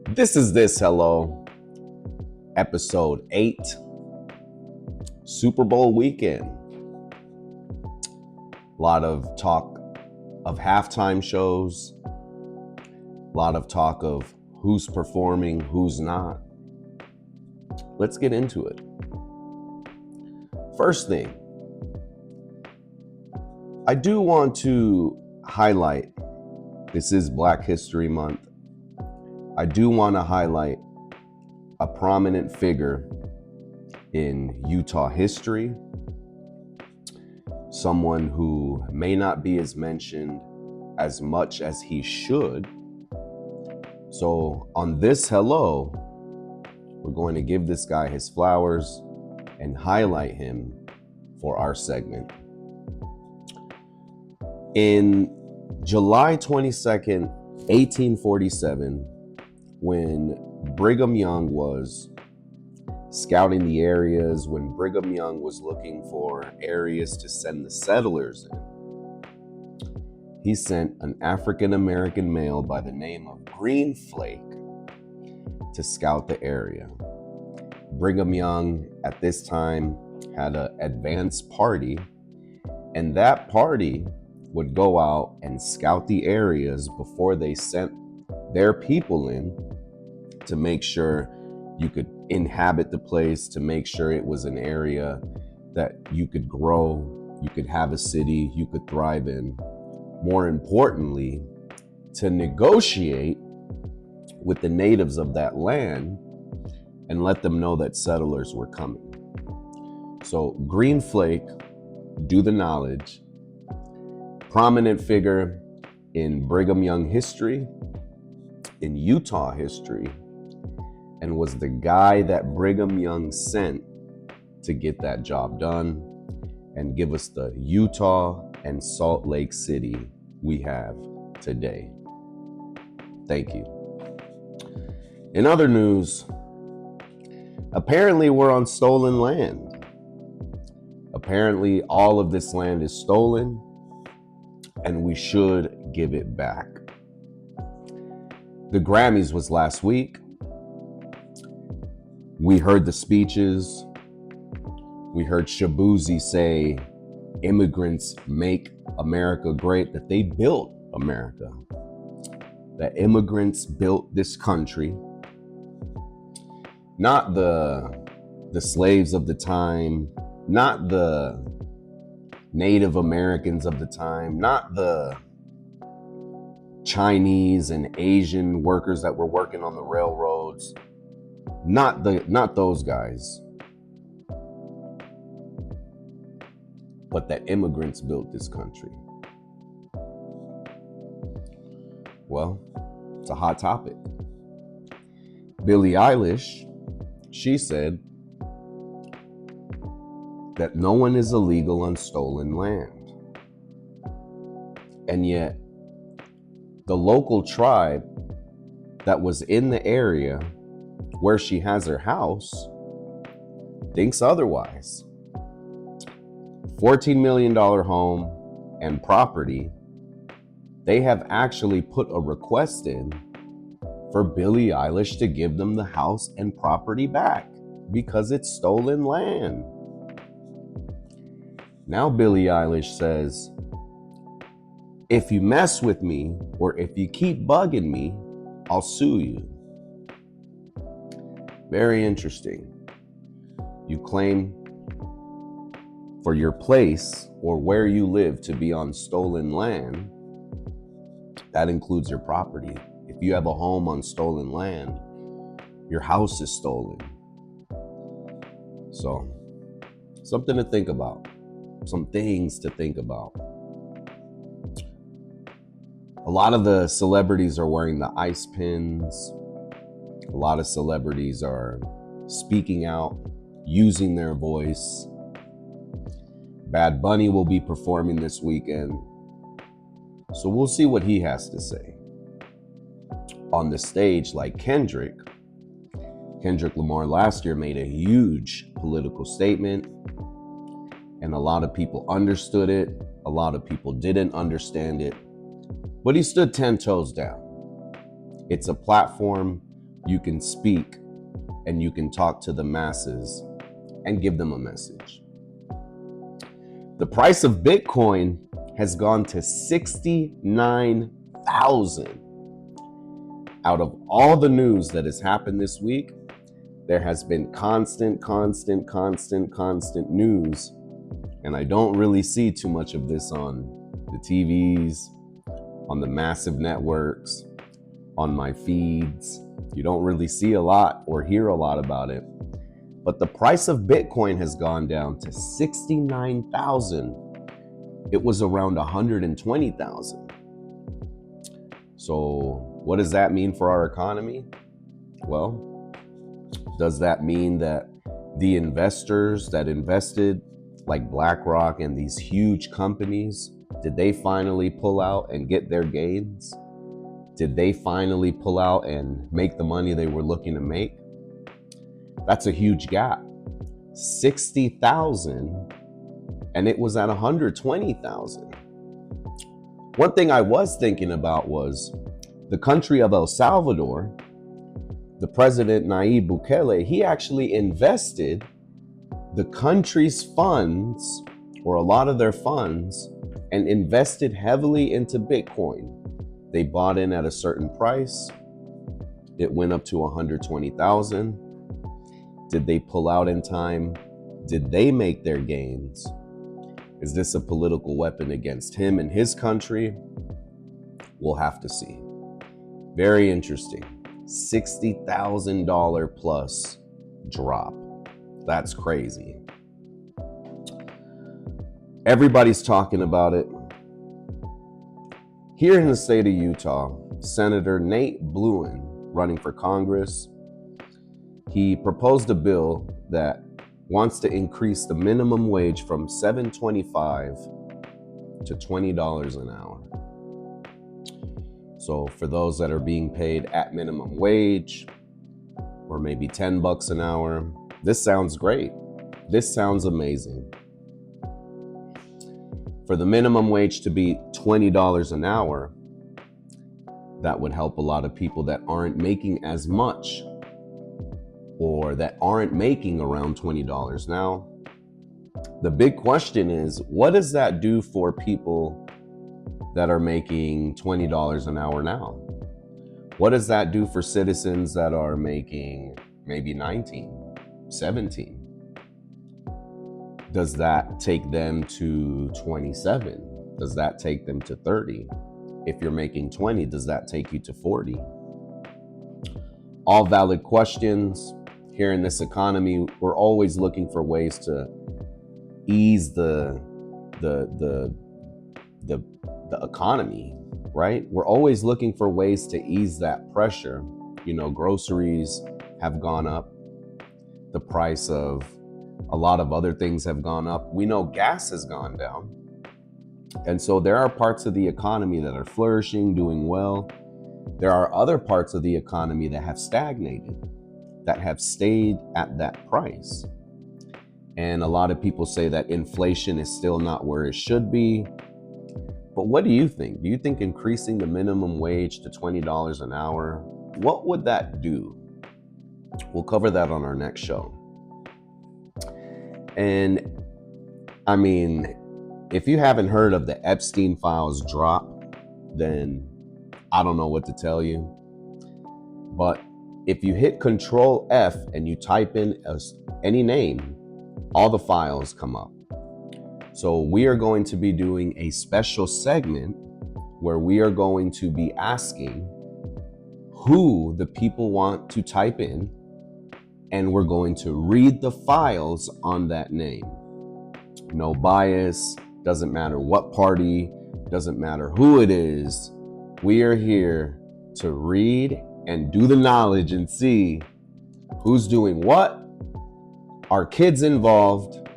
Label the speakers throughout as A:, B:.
A: This hello, episode 8, Super Bowl weekend. A lot of talk of halftime shows, a lot of talk of who's performing, who's not. Let's get into it. First thing, I do want to highlight, this is Black History Month. I do want to highlight a prominent figure in Utah history, someone who may not be as mentioned as much as he should. So on this hello, we're going to give this guy his flowers and highlight him for our segment. In July 22nd, 1847, when Brigham Young was scouting the areas, when Brigham Young was looking for areas to send the settlers in, he sent an African-American male by the name of Green Flake to scout the area. Brigham Young at this time had an advance party, and that party would go out and scout the areas before they sent their people in to make sure you could inhabit the place, to make sure it was an area that you could grow, you could have a city, you could thrive in. More importantly, to negotiate with the natives of that land and let them know that settlers were coming. So Green Flake, do the knowledge, prominent figure in Brigham Young history, in Utah history, and was the guy that Brigham Young sent to get that job done and give us the Utah and Salt Lake City we have today. Thank you. In other news, apparently we're on stolen land. Apparently all of this land is stolen and we should give it back. The Grammys was last week. We heard the speeches. We heard Shabuzi say, immigrants make America great, that they built America, that immigrants built this country, not the slaves of the time, not the Native Americans of the time, not the Chinese and Asian workers that were working on the railroads, not those guys, but that immigrants built this country. Well, it's a hot topic. Billie Eilish, she said that no one is illegal on stolen land. And yet, the local tribe that was in the area where she has her house thinks otherwise. $14 million home and property, they have actually put a request in for Billie Eilish to give them the house and property back because it's stolen land. Now Billie Eilish says, if you mess with me or if you keep bugging me, I'll sue you. Very interesting. You claim for your place or where you live to be on stolen land. That includes your property. If you have a home on stolen land, your house is stolen. So, something to think about. Some things to think about. A lot of the celebrities are wearing the ice pins. A lot of celebrities are speaking out, using their voice. Bad Bunny will be performing this weekend. So we'll see what he has to say. On the stage, like Kendrick Lamar last year made a huge political statement, and a lot of people understood it. A lot of people didn't understand it, but he stood 10 toes down. It's a platform you can speak and you can talk to the masses and give them a message. The price of Bitcoin has gone to 69,000. Out of all the news that has happened this week, there has been constant news. And I don't really see too much of this on the TVs, on the massive networks, on my feeds. You don't really see a lot or hear a lot about it. But the price of Bitcoin has gone down to 69,000. It was around 120,000. So what does that mean for our economy? Well, does that mean that the investors that invested, like BlackRock and these huge companies, did they finally pull out and get their gains? Did they finally pull out and make the money they were looking to make? That's a huge gap. 60,000 and it was at 120,000. One thing I was thinking about was the country of El Salvador. The president Nayib Bukele, he actually invested the country's funds, or a lot of their funds, and invested heavily into Bitcoin. They bought in at a certain price. It went up to 120,000. Did they pull out in time? Did they make their gains? Is this a political weapon against him and his country? We'll have to see. Very interesting. $60,000 plus drop. That's crazy. Everybody's talking about it. Here in the state of Utah, Senator Nate Bluin, running for Congress, he proposed a bill that wants to increase the minimum wage from $7.25 to $20 an hour. So for those that are being paid at minimum wage, or maybe $10 an hour, this sounds great. This sounds amazing. For the minimum wage to be $20 an hour, that would help a lot of people that aren't making as much, or that aren't making around $20 now. The big question is, what does that do for people that are making $20 an hour now? What does that do for citizens that are making maybe 19, 17? Does that take them to 27? Does that take them to 30? If you're making 20, does that take you to 40? All valid questions. Here in this economy, we're always looking for ways to ease the economy, right? We're always looking for ways to ease that pressure. You know, groceries have gone up. The price of a lot of other things have gone up. We know gas has gone down. And so there are parts of the economy that are flourishing, doing well. There are other parts of the economy that have stagnated, that have stayed at that price. And a lot of people say that inflation is still not where it should be. But what do you think? Do you think increasing the minimum wage to $20 an hour, what would that do? We'll cover that on our next show. And I mean, if you haven't heard of the Epstein files drop, then I don't know what to tell you. But if you hit Control F and you type in any name, all the files come up. So we are going to be doing a special segment where we are going to be asking who the people want to type in, and we're going to read the files on that name. No bias, doesn't matter what party, doesn't matter who it is. We are here to read and do the knowledge and see who's doing what, are kids involved,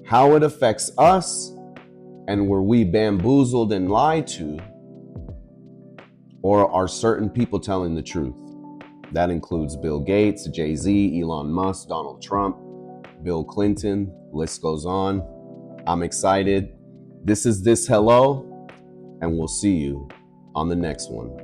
A: how it affects us, and were we bamboozled and lied to, or are certain people telling the truth? That includes Bill Gates, Jay-Z, Elon Musk, Donald Trump, Bill Clinton, list goes on. I'm excited. This is This Hello, and we'll see you on the next one.